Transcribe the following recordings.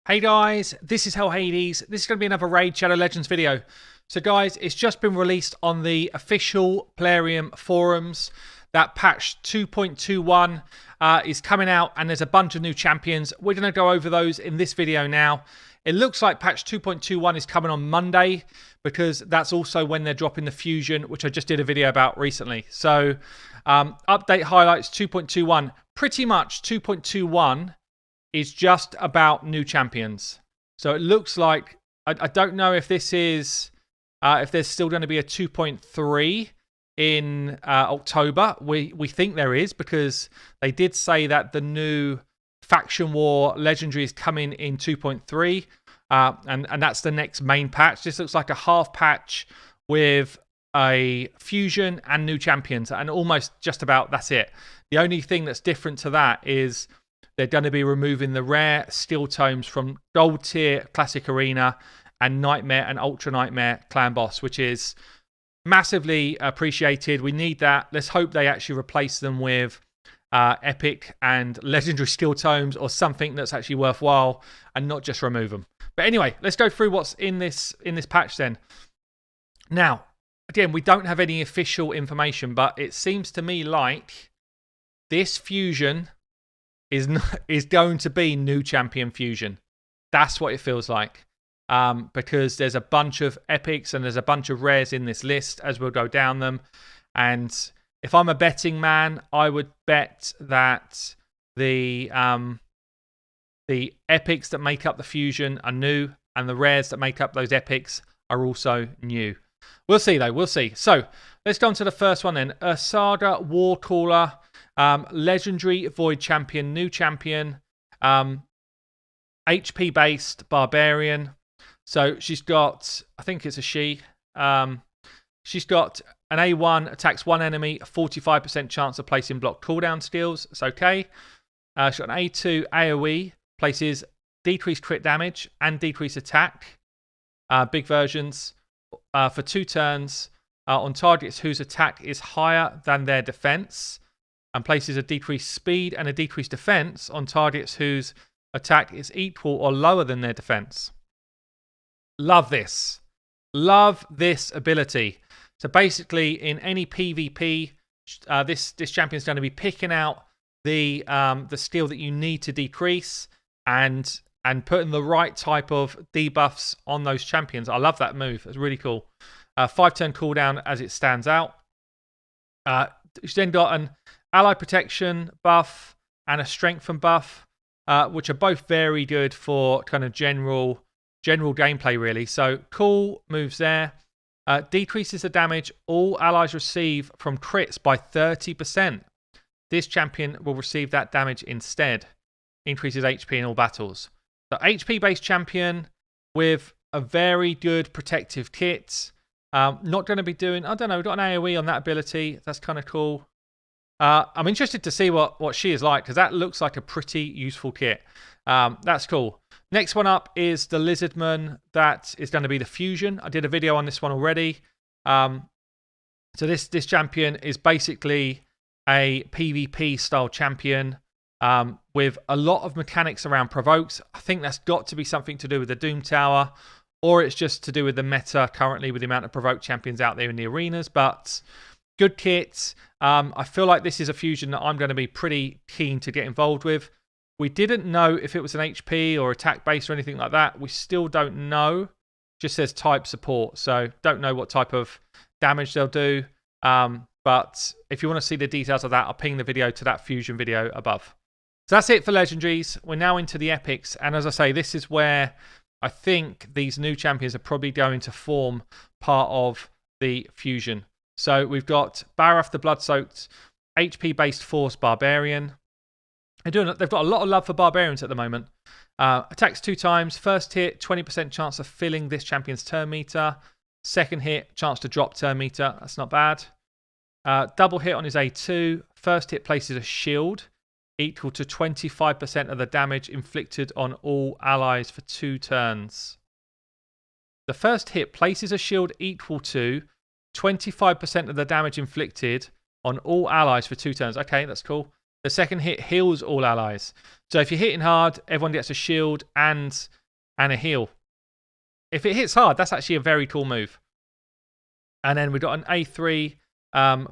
Hey guys, this is Hell Hades. This is going to be another Raid Shadow Legends video. So guys, it's just been released on the official Plarium forums that patch 2.21 is coming out and there's a bunch of new champions. We're going to go over those in this video now. It looks like patch 2.21 is coming on Monday because that's also when they're dropping the Fusion, which I just did a video about recently. So update highlights 2.21. Pretty much 2.21 is just about new champions. So it looks like, I don't know if this is, if there's still going to be a 2.3 in October. We think there is because they did say that the new Faction War Legendary is coming in 2.3 and that's the next main patch. This looks like a half patch with a fusion and new champions and almost just about that's it. The only thing that's different to that is they're going to be removing the rare steel tomes from Gold Tier Classic Arena and Nightmare and Ultra Nightmare Clan Boss, which is massively appreciated. We need that. Let's hope they actually replace them with Epic and Legendary Steel Tomes or something that's actually worthwhile and not just remove them. But anyway, let's go through what's in this patch then. Now, again, we don't have any official information, but it seems to me like this fusion is going to be new champion fusion. That's what it feels like. Because there's a bunch of epics and there's a bunch of rares in this list as we'll go down them. And if I'm a betting man, I would bet that the epics that make up the fusion are new and the rares that make up those epics are also new. We'll see though, we'll see. So let's go on to the first one then. Ursaga Warcaller. Legendary Void Champion, new champion, HP based Barbarian. So she's got, I think it's a she. She's got an A1, attacks one enemy, 45% chance of placing block cooldown skills. It's okay. She's got an A2 AoE, places decreased crit damage and decreased attack. Big versions for 2 turns on targets whose attack is higher than their defense. And places a decreased speed and a decreased defense on targets whose attack is equal or lower than their defense. Love this. Love this ability. So basically, in any PvP, this champion is going to be picking out the skill that you need to decrease and putting the right type of debuffs on those champions. I love that move. It's really cool. 5-turn cooldown as it stands out. She's then got an ally protection buff and a strengthen buff, which are both very good for kind of general gameplay, really. So cool moves there. Decreases the damage all allies receive from crits by 30%. This champion will receive that damage instead. Increases HP in all battles. The HP-based champion with a very good protective kit. Not going to be doing, I don't know, we've got an AoE on that ability. That's kind of cool. I'm interested to see what she is like because that looks like a pretty useful kit. That's cool. Next one up is the Lizardman. That is going to be the Fusion. I did a video on this one already. So this champion is basically a PvP style champion with a lot of mechanics around provokes. I think that's got to be something to do with the Doom Tower, or it's just to do with the meta currently with the amount of provoke champions out there in the arenas. But good kits. I feel like this is a fusion that I'm going to be pretty keen to get involved with. We didn't know if it was an HP or attack base or anything like that. We still don't know. Just says type support. So don't know what type of damage they'll do. But if you want to see the details of that, I'll ping the video to that fusion video above. So that's it for legendaries. We're now into the epics. And as I say, this is where I think these new champions are probably going to form part of the fusion. So we've got Barath the Blood-Soaked, HP-based Force Barbarian. They've got a lot of love for Barbarians at the moment. Attacks 2 times. First hit, 20% chance of filling this champion's turn meter. Second hit, chance to drop turn meter. That's not bad. Double hit on his A2. First hit places a shield equal to 25% of the damage inflicted on all allies for 2 turns. The first hit places a shield equal to 25% of the damage inflicted on all allies for 2 turns. Okay, that's cool. The second hit heals all allies. So if you're hitting hard, everyone gets a shield and a heal. If it hits hard, that's actually a very cool move. And then we've got an A3.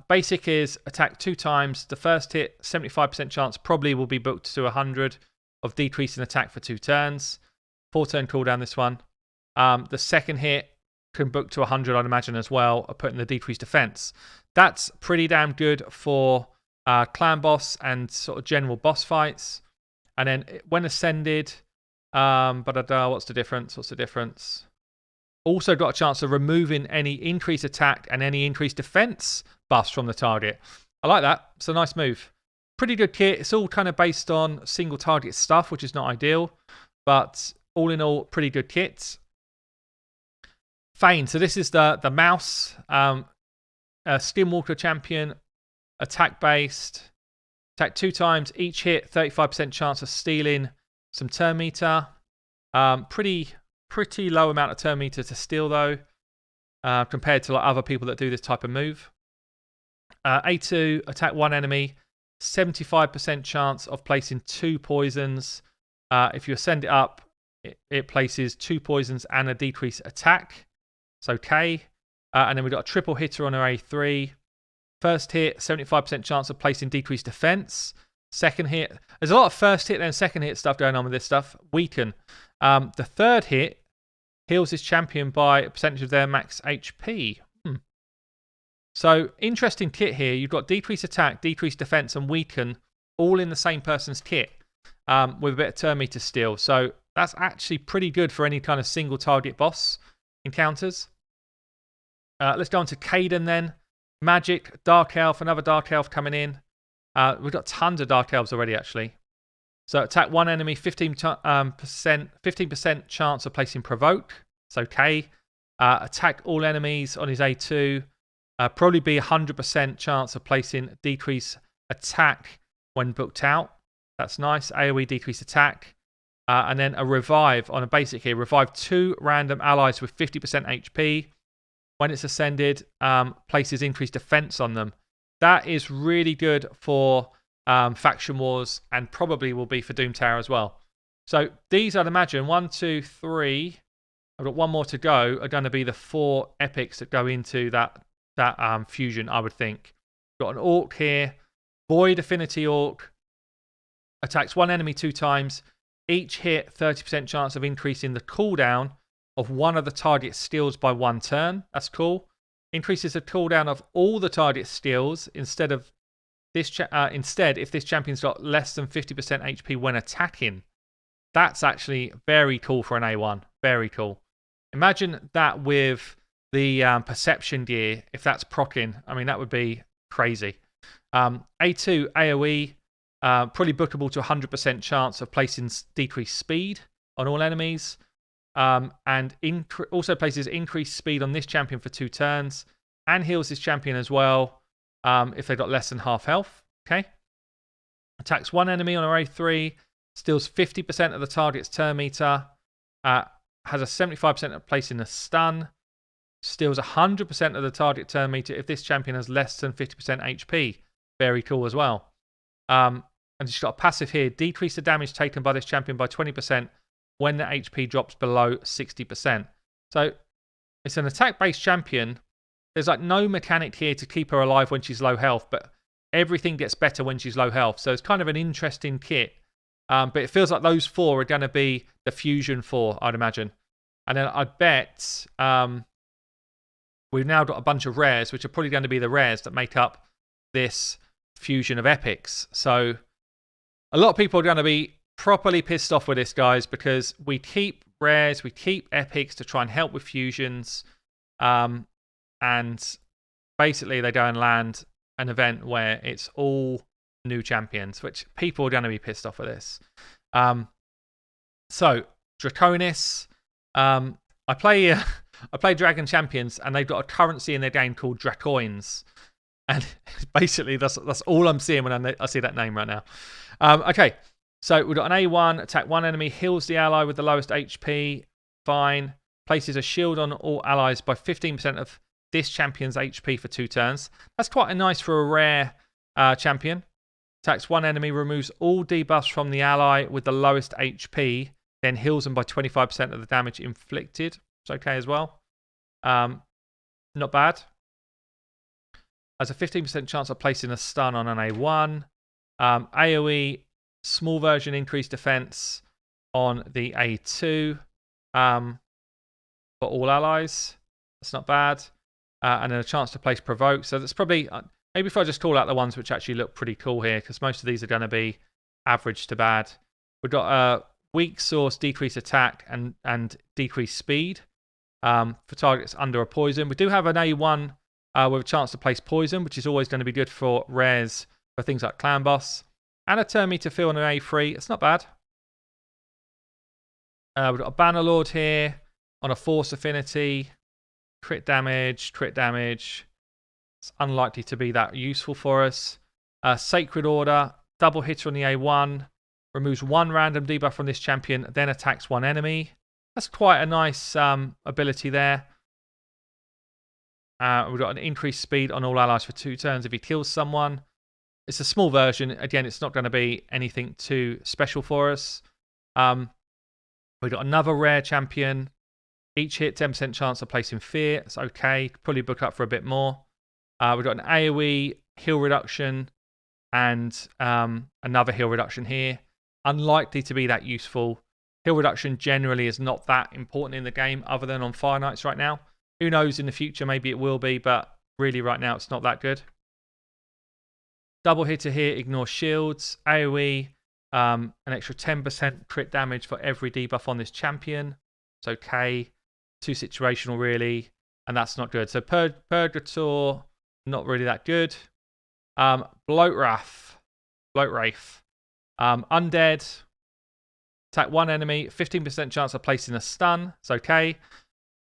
Basic is attack 2 times. The first hit, 75% chance, probably will be booked to 100 of decreasing attack for 2 turns. 4-turn cooldown this one. The second hit can book to 100, I'd imagine, as well, putting the decreased defense. That's pretty damn good for clan boss and sort of general boss fights. And then when ascended, what's the difference? Also got a chance of removing any increased attack and any increased defense buffs from the target. I like that. It's a nice move. Pretty good kit. It's all kind of based on single target stuff, which is not ideal. But all in all, pretty good kit. Fane. So this is the mouse. Skinwalker champion. Attack based. Attack 2 times. Each hit, 35% chance of stealing some turn meter. Pretty low amount of turn meter to steal though, compared to like other people that do this type of move. A2, attack 1 enemy, 75% chance of placing 2 poisons. If you ascend it up, it places 2 poisons and a decreased attack. It's okay. And then we've got a triple hitter on our A3. First hit, 75% chance of placing decreased defense. Second hit, there's a lot of first hit then second hit stuff going on with this stuff. Weaken. The third hit heals his champion by a percentage of their max HP. So, interesting kit here. You've got decreased attack, decreased defense, and weaken all in the same person's kit with a bit of turn meter steal. So, that's actually pretty good for any kind of single target boss encounters. Let's go on to Kaden then. Magic, Dark Elf, another Dark Elf coming in. We've got tons of Dark Elves already, actually. So attack 1 enemy, 15% chance of placing provoke. It's okay. Attack all enemies on his A2. Probably be 100% chance of placing decrease attack when booked out. That's nice. AoE decrease attack. And then a revive on a basic here. Revive 2 random allies with 50% HP. When it's ascended, places increased defense on them. That is really good for faction wars and probably will be for Doom Tower as well. So these, I'd imagine, 1, 2, 3. I've got one more to go. Are going to be the 4 epics that go into that fusion, I would think. Got an Orc here. Void Affinity Orc. Attacks 1 enemy 2 times. Each hit, 30% chance of increasing the cooldown of one of the target's steals by 1 turn. That's cool. Increases the cooldown of all the target steals instead if this champion's got less than 50% HP when attacking. That's actually very cool for an A1. Very cool. Imagine that with the perception gear, if that's proccing. I mean, that would be crazy. A2 AoE, probably bookable to 100% chance of placing decreased speed on all enemies. And also places increased speed on this champion for 2 turns. And heals this champion as well if they've got less than half health. Okay. Attacks 1 enemy on our A3. Steals 50% of the target's turn meter. Has a 75% of placing a stun. Steals 100% of the target turn meter if this champion has less than 50% HP. Very cool as well. And she's got a passive here. Decrease the damage taken by this champion by 20% when the HP drops below 60%. So it's an attack-based champion. There's like no mechanic here to keep her alive when she's low health, but everything gets better when she's low health. So it's kind of an interesting kit. But it feels like those 4 are going to be the Fusion 4, I'd imagine. And then I bet we've now got a bunch of rares, which are probably going to be the rares that make up this fusion of epics. So a lot of people are going to be properly pissed off with this, guys, because we keep rares, we keep epics to try and help with fusions. And basically they go and land an event where it's all new champions, which people are going to be pissed off with this. So Draconis, I play Dragon Champions, and they've got a currency in their game called Dracoins, and basically that's all I'm seeing when I see that name right now. Okay, so we've got an A1, attack 1 enemy, heals the ally with the lowest HP. Fine. Places a shield on all allies by 15% of this champion's HP for 2 turns. That's quite nice for a rare champion. Attacks one enemy, removes all debuffs from the ally with the lowest HP, then heals them by 25% of the damage inflicted. It's okay as well. Not bad. Has a 15% chance of placing a stun on an A1. AoE, small version increased defense on the A2 for all allies. That's not bad. And then a chance to place provoke. So that's probably, maybe if I just call out the ones which actually look pretty cool here, because most of these are going to be average to bad. We've got a weak source, decrease attack, and decrease speed for targets under a poison. We do have an A1 with a chance to place poison, which is always going to be good for rares for things like Clan Boss. And a turn meter fill on an A3. It's not bad. We've got a Bannerlord here on a force affinity. Crit damage, crit damage. It's unlikely to be that useful for us. Sacred Order, double hitter on the A1. Removes one random debuff from this champion, then attacks one enemy. That's quite a nice ability there. We've got an increased speed on all allies for 2 turns if he kills someone. It's a small version. Again, it's not going to be anything too special for us. We've got another rare champion. Each hit, 10% chance of placing fear. It's okay. Probably book up for a bit more. We've got an AoE heal reduction and another heal reduction here. Unlikely to be that useful. Heal reduction generally is not that important in the game other than on Fire Knights right now. Who knows in the future, maybe it will be, but really right now it's not that good. Double hitter here, ignore shields. AoE, an extra 10% crit damage for every debuff on this champion. It's okay. Too situational really, and that's not good. So Purgator, not really that good. Bloat Wraith. Undead. Attack one enemy, 15% chance of placing a stun. It's okay.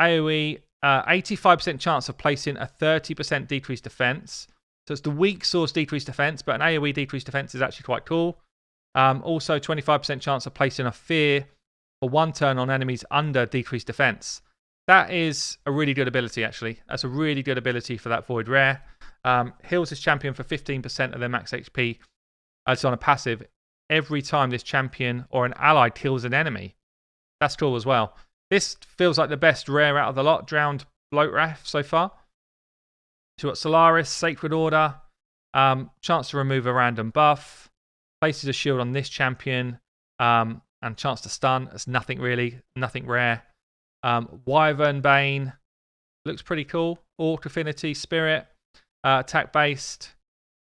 AoE, 85% chance of placing a 30% decreased defense. So it's the weak source decreased defense, but an AoE decreased defense is actually quite cool. Also, 25% chance of placing a fear for 1 turn on enemies under decreased defense. That is a really good ability, actually. That's a really good ability for that Void Rare. Heals this champion for 15% of their max HP. It's on a passive every time this champion or an ally kills an enemy. That's cool as well. This feels like the best rare out of the lot, Drowned Bloat Wraith so far. So we've got Solaris, Sacred Order, chance to remove a random buff, places a shield on this champion, and chance to stun. It's nothing really, nothing rare. Wyvern Bane, looks pretty cool. Orc Affinity, Spirit, attack based,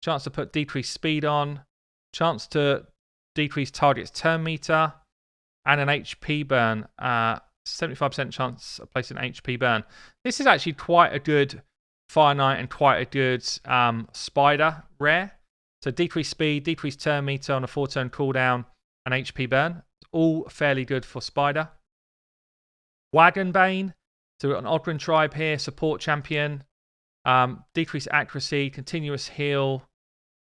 chance to put decreased speed on, chance to decrease target's turn meter, and an HP burn. 75% chance of placing an HP burn. This is actually quite a good Fire Knight and quite a good Spider rare. So decreased speed, decreased turn meter on a 4-turn cooldown, and HP burn. All fairly good for Spider. Wagon Bane. So we've got an Oghren tribe here, support champion. Decreased accuracy, continuous heal.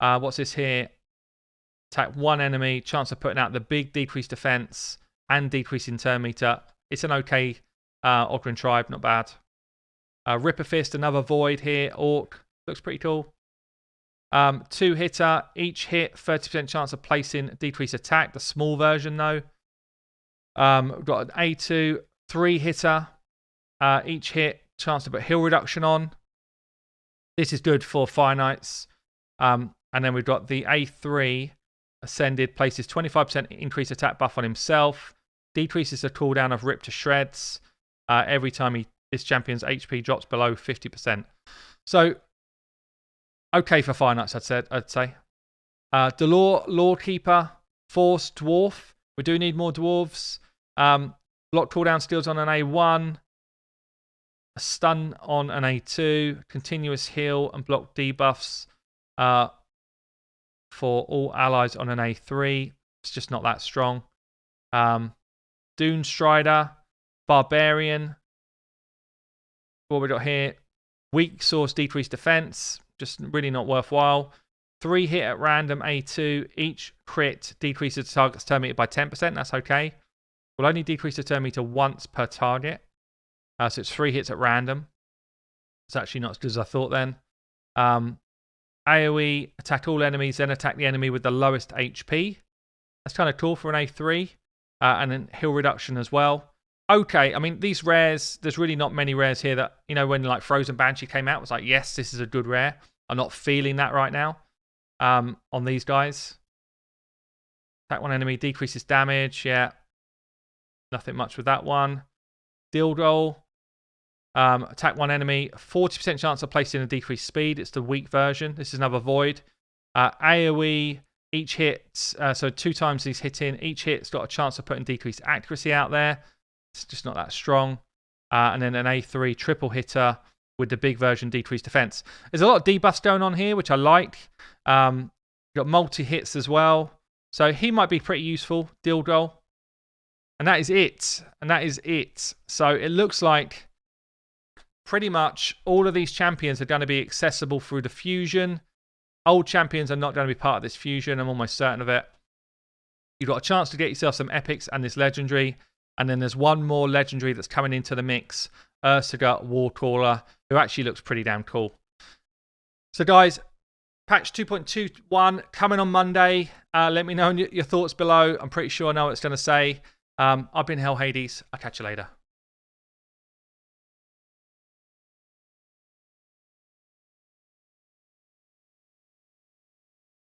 What's this here? Attack one enemy, chance of putting out the big decreased defense and decreasing turn meter. It's an okay Oghren tribe, not bad. Ripper Fist, another Void here. Orc, looks pretty cool. 2 hitter, each hit 30% chance of placing decreased attack. The small version though. We've got an A2, 3 hitter, each hit chance to put heal reduction on. This is good for Fire Knights. And then we've got the A3 Ascended, places 25% increased attack buff on himself, decreases the cooldown of Rip to Shreds every time this champion's HP drops below 50%. So, okay for Fire Knights, I'd say. Delore, Lordkeeper, Force, Dwarf. We do need more dwarves. Block cooldown steals on an A1. A stun on an A2. Continuous heal and block debuffs for all allies on an A3. It's just not that strong. Dune Strider, Barbarian. What we got here? Weak source, decreased defense. Just really not worthwhile. 3 hit at random A2. Each crit decreases the target's turn meter by 10%. That's okay. We'll only decrease the turn meter once per target. So it's 3 hits at random. It's actually not as good as I thought then. AoE, attack all enemies, then attack the enemy with the lowest HP. That's kind of cool for an A3. And then heal reduction as well. Okay, I mean, these rares, there's really not many rares here that, you know, when like Frozen Banshee came out, it was like, yes, this is a good rare. I'm not feeling that right now on these guys. Attack one enemy, decreases damage. Yeah, nothing much with that one. Dildo. Attack one enemy, 40% chance of placing a decreased speed. It's the weak version. This is another Void. AoE, each hit, so 2 times he's hitting. Each hit's got a chance of putting decreased accuracy out there. It's just not that strong. And then an A3 triple hitter with the big version decreased defense. There's a lot of debuffs going on here, which I like. You've got multi-hits as well. So he might be pretty useful, Dildo. And that is it. And that is it. So it looks like pretty much all of these champions are going to be accessible through the fusion. Old champions are not going to be part of this fusion. I'm almost certain of it. You've got a chance to get yourself some epics and this legendary. And then there's one more legendary that's coming into the mix. Ursaga Warcaller, who actually looks pretty damn cool. So guys, patch 2.21 coming on Monday. Let me know your thoughts below. I'm pretty sure I know what it's going to say. I've been Hell Hades. I'll catch you later.